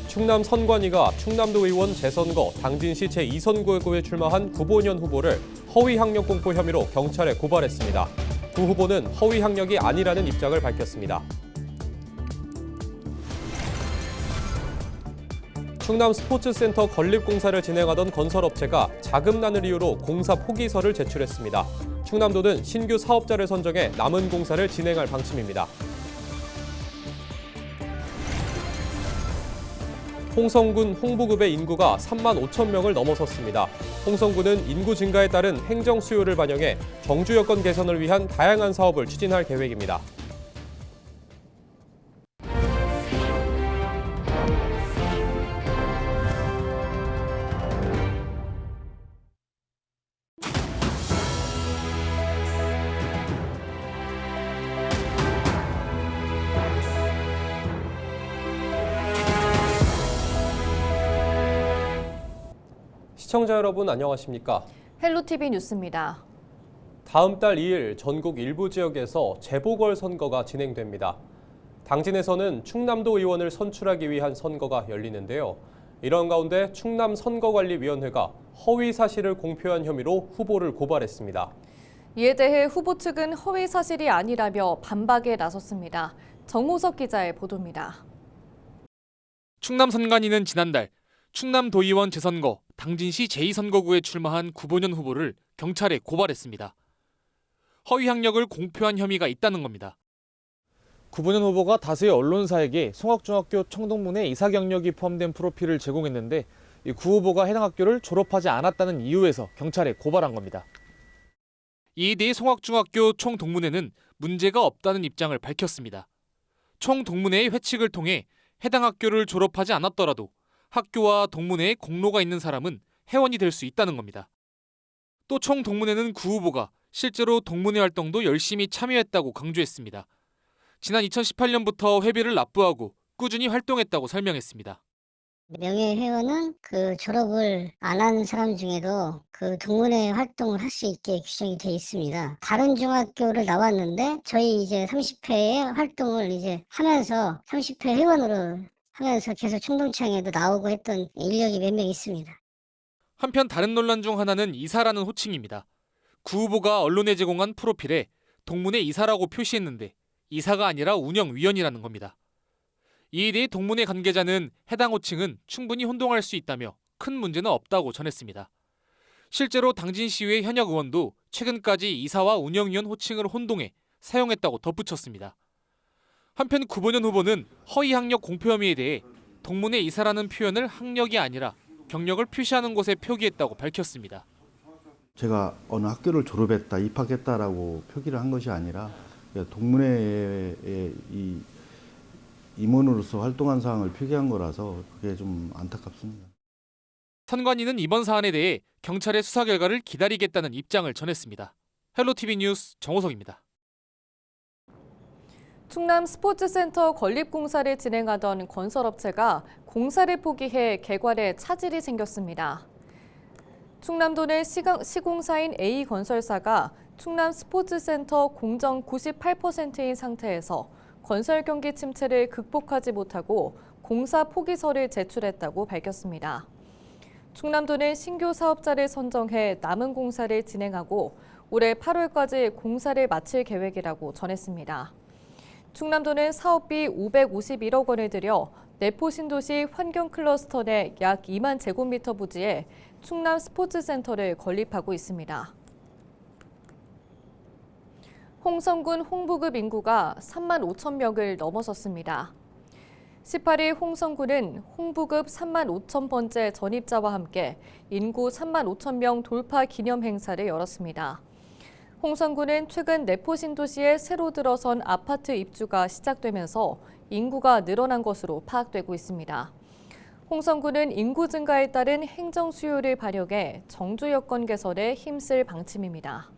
충남 선관위가 충남도 의원 재선거 당진시 제2선거구에 출마한 구본현 후보를 허위 학력 공표 혐의로 경찰에 고발했습니다. 구 후보는 허위 학력이 아니라는 입장을 밝혔습니다. 충남 스포츠센터 건립공사를 진행하던 건설업체가 자금난을 이유로 공사 포기서를 제출했습니다. 충남도는 신규 사업자를 선정해 남은 공사를 진행할 방침입니다. 홍성군 홍부급의 인구가 3만 5천 명을 넘어섰습니다. 홍성군은 인구 증가에 따른 행정 수요를 반영해 정주 여건 개선을 위한 다양한 사업을 추진할 계획입니다. 시청자 여러분 안녕하십니까? 헬로티비 뉴스입니다. 다음 달 2일 전국 일부 지역에서 재보궐선거가 진행됩니다. 당진에서는 충남도 의원을 선출하기 위한 선거가 열리는데요. 이런 가운데 충남선거관리위원회가 허위 사실을 공표한 혐의로 후보를 고발했습니다. 이에 대해 후보 측은 허위 사실이 아니라며 반박에 나섰습니다. 정호석 기자의 보도입니다. 충남 선관위는 지난달 충남도의원 재선거 당진시 제2선거구에 출마한 구본현 후보를 경찰에 고발했습니다. 허위 학력을 공표한 혐의가 있다는 겁니다. 구본현 후보가 다수의 언론사에게 송악중학교 청동문에 이사 경력이 포함된 프로필을 제공했는데 이 구 후보가 해당 학교를 졸업하지 않았다는 이유에서 경찰에 고발한 겁니다. 이에 대해 송악중학교 총동문회는 문제가 없다는 입장을 밝혔습니다. 총동문회의 회칙을 통해 해당 학교를 졸업하지 않았더라도 학교와 동문회에 공로가 있는 사람은 회원이 될 수 있다는 겁니다. 또 총동문회는 구 후보가 실제로 동문회 활동도 열심히 참여했다고 강조했습니다. 지난 2018년부터 회비를 납부하고 꾸준히 활동했다고 설명했습니다. 명예회원은 졸업을 안 한 사람 중에도 동문회 활동을 할 수 있게 규정이 돼 있습니다. 다른 중학교를 나왔는데 저희 이제 30회의 활동을 이제 하면서 30회 회원으로 하면서 계속 충동창에도 나오고 했던 인력이 몇 명 있습니다. 한편 다른 논란 중 하나는 이사라는 호칭입니다. 구 후보가 언론에 제공한 프로필에 동문회 이사라고 표시했는데 이사가 아니라 운영위원이라는 겁니다. 이에 대해 동문회 관계자는 해당 호칭은 충분히 혼동할 수 있다며 큰 문제는 없다고 전했습니다. 실제로 당진시의회 현역 의원도 최근까지 이사와 운영위원 호칭을 혼동해 사용했다고 덧붙였습니다. 한편 구본현 후보는 허위 학력 공표 혐의에 대해 동문회 이사라는 표현을 학력이 아니라 경력을 표시하는 곳에 표기했다고 밝혔습니다. 제가 어느 학교를 졸업했다, 입학했다라고 표기를 한 것이 아니라 동문회의 임원으로서 활동한 사항을 표기한 거라서 그게 좀 안타깝습니다. 선관위는 이번 사안에 대해 경찰의 수사 결과를 기다리겠다는 입장을 전했습니다. 헬로티비 뉴스 정호석입니다. 충남 스포츠센터 건립공사를 진행하던 건설업체가 공사를 포기해 개괄에 차질이 생겼습니다. 충남도는 시공사인 A건설사가 충남 스포츠센터 공정 98%인 상태에서 건설 경기 침체를 극복하지 못하고 공사 포기서를 제출했다고 밝혔습니다. 충남도는 신규 사업자를 선정해 남은 공사를 진행하고 올해 8월까지 공사를 마칠 계획이라고 전했습니다. 충남도는 사업비 551억 원을 들여 내포신도시 환경클러스터 내 약 2만 제곱미터 부지에 충남 스포츠센터를 건립하고 있습니다. 홍성군 홍부급 인구가 3만 5천 명을 넘어섰습니다. 18일 홍성군은 홍부급 3만 5천 번째 전입자와 함께 인구 3만 5천 명 돌파 기념 행사를 열었습니다. 홍성군은 최근 내포신도시에 새로 들어선 아파트 입주가 시작되면서 인구가 늘어난 것으로 파악되고 있습니다. 홍성군은 인구 증가에 따른 행정 수요를 반영해 정주 여건 개선에 힘쓸 방침입니다.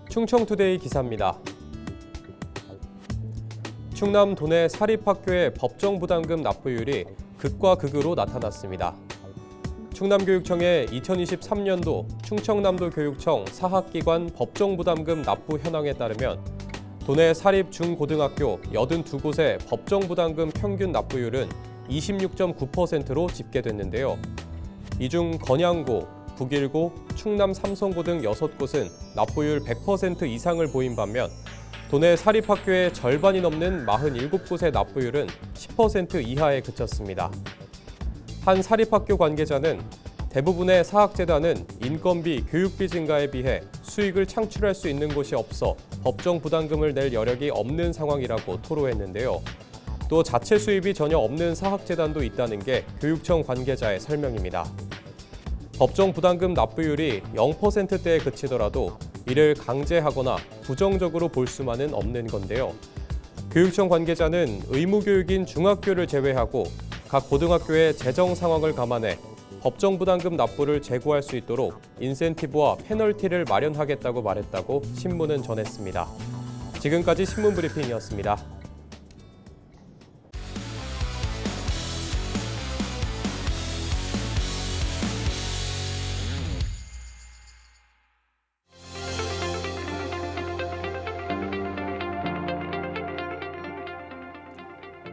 충청투데이 기사입니다. 충남 도내 사립학교의 법정 부담금 납부율이 극과 극으로 나타났습니다. 충남교육청의 2023년도 충청남도 교육청 사학기관 법정부담금 납부 현황에 따르면 도내 사립 중고등학교 82곳의 법정부담금 평균 납부율은 26.9%로 집계됐는데요. 이 중 건양고, 북일고, 충남 삼성고 등 6곳은 납부율 100% 이상을 보인 반면 도내 사립학교의 절반이 넘는 47곳의 납부율은 10% 이하에 그쳤습니다. 한 사립학교 관계자는 대부분의 사학재단은 인건비, 교육비 증가에 비해 수익을 창출할 수 있는 곳이 없어 법정 부담금을 낼 여력이 없는 상황이라고 토로했는데요. 또 자체 수입이 전혀 없는 사학재단도 있다는 게 교육청 관계자의 설명입니다. 법정 부담금 납부율이 0%대에 그치더라도 이를 강제하거나 부정적으로 볼 수만은 없는 건데요. 교육청 관계자는 의무교육인 중학교를 제외하고 각 고등학교의 재정 상황을 감안해 법정 부담금 납부를 제고할 수 있도록 인센티브와 페널티를 마련하겠다고 말했다고 신문은 전했습니다. 지금까지 신문 브리핑이었습니다.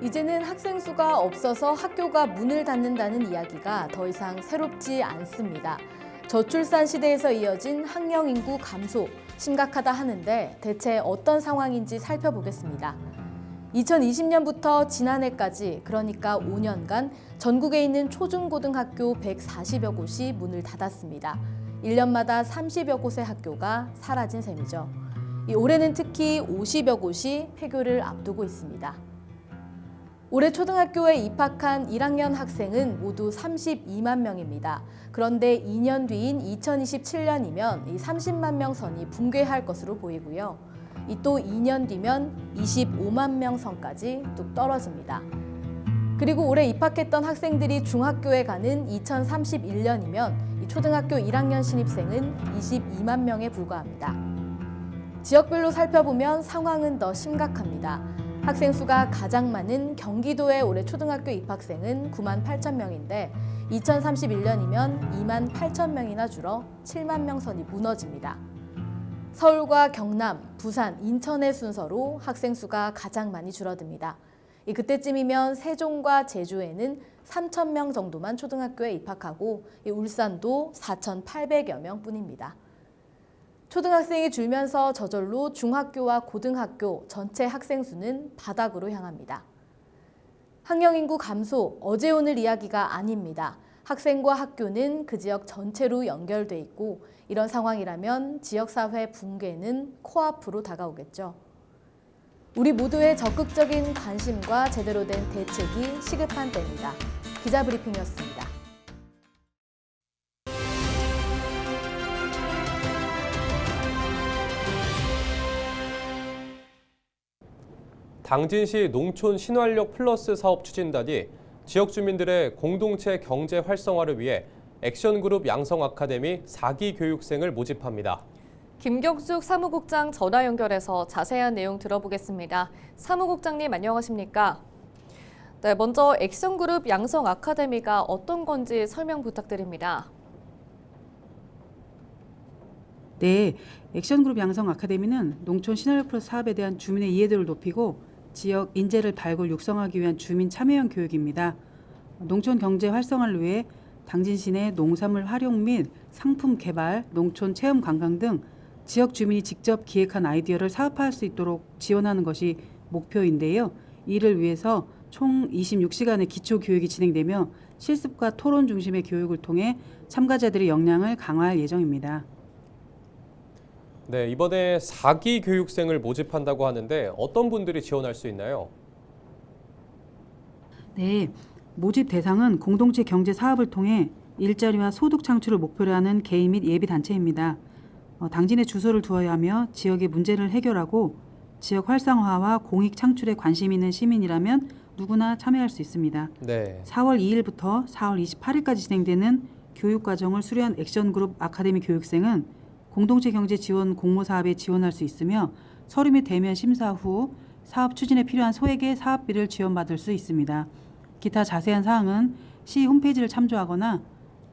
이제는 학생 수가 없어서 학교가 문을 닫는다는 이야기가 더 이상 새롭지 않습니다. 저출산 시대에서 이어진 학령 인구 감소, 심각하다 하는데 대체 어떤 상황인지 살펴보겠습니다. 2020년부터 지난해까지, 그러니까 5년간 전국에 있는 초중고등학교 140여 곳이 문을 닫았습니다. 1년마다 30여 곳의 학교가 사라진 셈이죠. 올해는 특히 50여 곳이 폐교를 앞두고 있습니다. 올해 초등학교에 입학한 1학년 학생은 모두 32만 명입니다. 그런데 2년 뒤인 2027년이면 이 30만 명 선이 붕괴할 것으로 보이고요. 또 2년 뒤면 25만 명 선까지 뚝 떨어집니다. 그리고 올해 입학했던 학생들이 중학교에 가는 2031년이면 이 초등학교 1학년 신입생은 22만 명에 불과합니다. 지역별로 살펴보면 상황은 더 심각합니다. 학생 수가 가장 많은 경기도의 올해 초등학교 입학생은 9만 8천 명인데 2031년이면 2만 8천 명이나 줄어 7만 명 선이 무너집니다. 서울과 경남, 부산, 인천의 순서로 학생 수가 가장 많이 줄어듭니다. 그때쯤이면 세종과 제주에는 3천 명 정도만 초등학교에 입학하고 울산도 4,800여 명뿐입니다. 초등학생이 줄면서 저절로 중학교와 고등학교 전체 학생 수는 바닥으로 향합니다. 학령 인구 감소, 어제 오늘 이야기가 아닙니다. 학생과 학교는 그 지역 전체로 연결돼 있고 이런 상황이라면 지역사회 붕괴는 코앞으로 다가오겠죠. 우리 모두의 적극적인 관심과 제대로 된 대책이 시급한 때입니다. 기자브리핑이었습니다. 당진시 농촌 신활력 플러스 사업 추진단이 지역 주민들의 공동체 경제 활성화를 위해 액션그룹 양성 아카데미 4기 교육생을 모집합니다. 김경숙 사무국장 전화 연결해서 자세한 내용 들어보겠습니다. 사무국장님 안녕하십니까? 네, 먼저 액션그룹 양성 아카데미가 어떤 건지 설명 부탁드립니다. 네, 액션그룹 양성 아카데미는 농촌 신활력 플러스 사업에 대한 주민의 이해도를 높이고 지역 인재를 발굴 육성하기 위한 주민 참여형 교육입니다. 농촌 경제 활성화를 위해 당진시 내 농산물 활용 및 상품 개발, 농촌 체험 관광 등 지역 주민이 직접 기획한 아이디어를 사업화할 수 있도록 지원하는 것이 목표인데요. 이를 위해서 총 26시간의 기초 교육이 진행되며 실습과 토론 중심의 교육을 통해 참가자들의 역량을 강화할 예정입니다. 네, 이번에 4기 교육생을 모집한다고 하는데 어떤 분들이 지원할 수 있나요? 네, 모집 대상은 공동체 경제 사업을 통해 일자리와 소득 창출을 목표로 하는 개인 및 예비 단체입니다. 당진의 주소를 두어야 하며 지역의 문제를 해결하고 지역 활성화와 공익 창출에 관심 있는 시민이라면 누구나 참여할 수 있습니다. 네. 4월 2일부터 4월 28일까지 진행되는 교육과정을 수료한 액션그룹 아카데미 교육생은 공동체 경제 지원 공모 사업에 지원할 수 있으며 서류 및 대면 심사 후 사업 추진에 필요한 소액의 사업비를 지원받을 수 있습니다. 기타 자세한 사항은 시 홈페이지를 참조하거나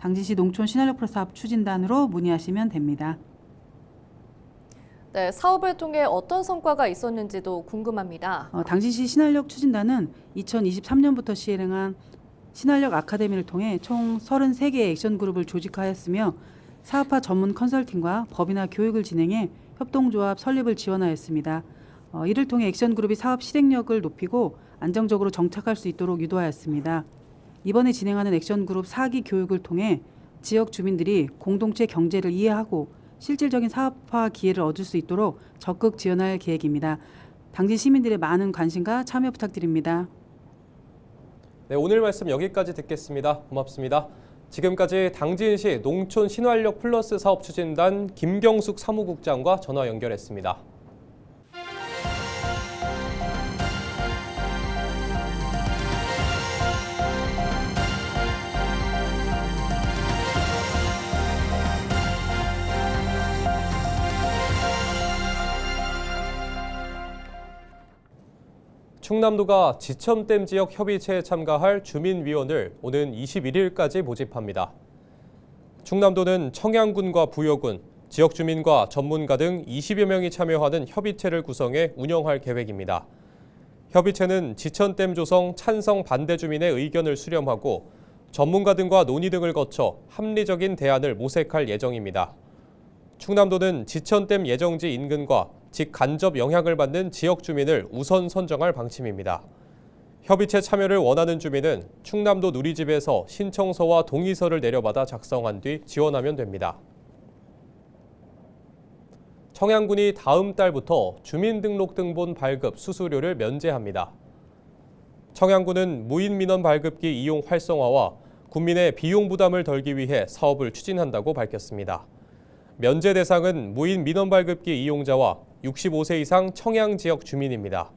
당진시 농촌 신활력 플러스 사업 추진단으로 문의하시면 됩니다. 네, 사업을 통해 어떤 성과가 있었는지도 궁금합니다. 당진시 신활력 추진단은 2023년부터 시행한 신활력 아카데미를 통해 총 33개의 액션 그룹을 조직하였으며 사업화 전문 컨설팅과 법이나 교육을 진행해 협동조합 설립을 지원하였습니다. 이를 통해 액션 그룹이 사업 실행력을 높이고 안정적으로 정착할 수 있도록 유도하였습니다. 이번에 진행하는 액션 그룹 4기 교육을 통해 지역 주민들이 공동체 경제를 이해하고 실질적인 사업화 기회를 얻을 수 있도록 적극 지원할 계획입니다. 당진 시민들의 많은 관심과 참여 부탁드립니다. 네, 오늘 말씀 여기까지 듣겠습니다. 고맙습니다. 지금까지 당진시 농촌 신활력 플러스 사업 추진단 김경숙 사무국장과 전화 연결했습니다. 충남도가 지천댐 지역 협의체에 참가할 주민위원을 오는 21일까지 모집합니다. 충남도는 청양군과 부여군, 지역 주민과 전문가 등 20여 명이 참여하는 협의체를 구성해 운영할 계획입니다. 협의체는 지천댐 조성 찬성 반대 주민의 의견을 수렴하고 전문가 등과 논의 등을 거쳐 합리적인 대안을 모색할 예정입니다. 충남도는 지천댐 예정지 인근과 직간접 영향을 받는 지역 주민을 우선 선정할 방침입니다. 협의체 참여를 원하는 주민은 충남도 누리집에서 신청서와 동의서를 내려받아 작성한 뒤 지원하면 됩니다. 청양군이 다음 달부터 주민등록등본 발급 수수료를 면제합니다. 청양군은 무인민원 발급기 이용 활성화와 국민의 비용 부담을 덜기 위해 사업을 추진한다고 밝혔습니다. 면제 대상은 무인 민원 발급기 이용자와 65세 이상 청양 지역 주민입니다.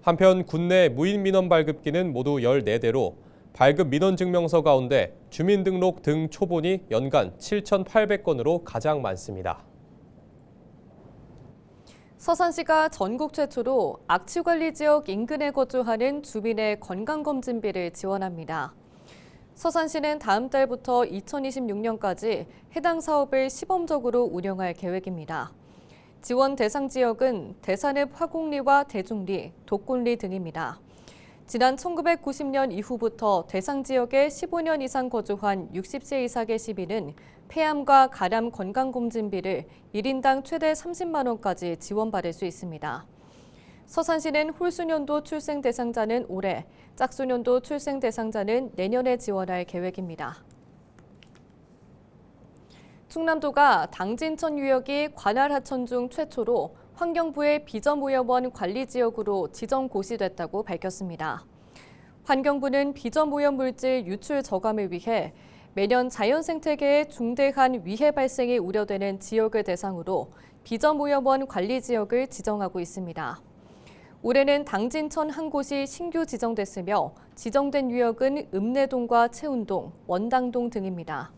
한편 국내 무인 민원 발급기는 모두 14대로 발급 민원 증명서 가운데 주민등록 등 초본이 연간 7,800건으로 가장 많습니다. 서산시가 전국 최초로 악취관리 지역 인근에 거주하는 주민의 건강검진비를 지원합니다. 서산시는 다음 달부터 2026년까지 해당 사업을 시범적으로 운영할 계획입니다. 지원 대상 지역은 대산읍 화곡리와 대중리, 독군리 등입니다. 지난 1990년 이후부터 대상 지역에 15년 이상 거주한 60세 이상의 시민은 폐암과 간암 건강검진비를 1인당 최대 30만 원까지 지원받을 수 있습니다. 서산시는 홀수년도 출생 대상자는 올해, 짝수년도 출생 대상자는 내년에 지원할 계획입니다. 충남도가 당진천 유역이 관할 하천 중 최초로 환경부의 비점오염원 관리지역으로 지정 고시됐다고 밝혔습니다. 환경부는 비점오염 물질 유출 저감을 위해 매년 자연생태계에 중대한 위해 발생이 우려되는 지역을 대상으로 비점오염원 관리지역을 지정하고 있습니다. 올해는 당진천 한 곳이 신규 지정됐으며 지정된 유역은 읍내동과 채운동, 원당동 등입니다.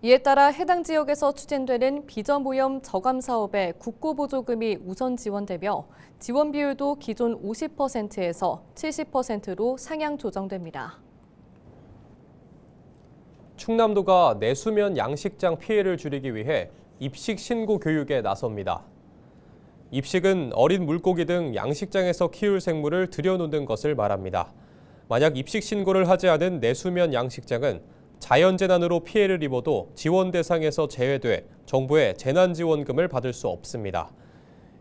이에 따라 해당 지역에서 추진되는 비점오염 저감 사업에 국고보조금이 우선 지원되며 지원 비율도 기존 50%에서 70%로 상향 조정됩니다. 충남도가 내수면 양식장 피해를 줄이기 위해 입식 신고 교육에 나섭니다. 입식은 어린 물고기 등 양식장에서 키울 생물을 들여놓는 것을 말합니다. 만약 입식 신고를 하지 않은 내수면 양식장은 자연재난으로 피해를 입어도 지원 대상에서 제외돼 정부의 재난지원금을 받을 수 없습니다.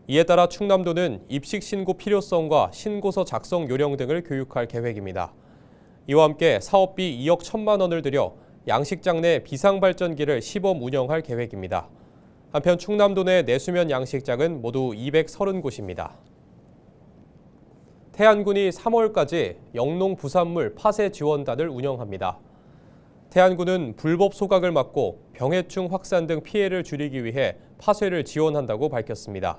이에 따라 충남도는 입식 신고 필요성과 신고서 작성 요령 등을 교육할 계획입니다. 이와 함께 사업비 2억 1천만 원을 들여 양식장 내 비상발전기를 시범 운영할 계획입니다. 한편 충남도 내 내수면 양식장은 모두 230곳입니다. 태안군이 3월까지 영농 부산물 파쇄 지원단을 운영합니다. 태안군은 불법 소각을 막고 병해충 확산 등 피해를 줄이기 위해 파쇄를 지원한다고 밝혔습니다.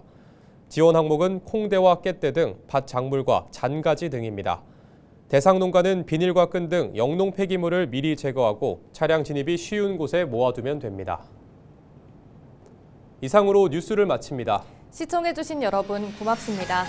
지원 항목은 콩대와 깻대 등 밭 작물과 잔가지 등입니다. 대상 농가는 비닐과 끈 등 영농 폐기물을 미리 제거하고 차량 진입이 쉬운 곳에 모아두면 됩니다. 이상으로 뉴스를 마칩니다. 시청해주신 여러분 고맙습니다.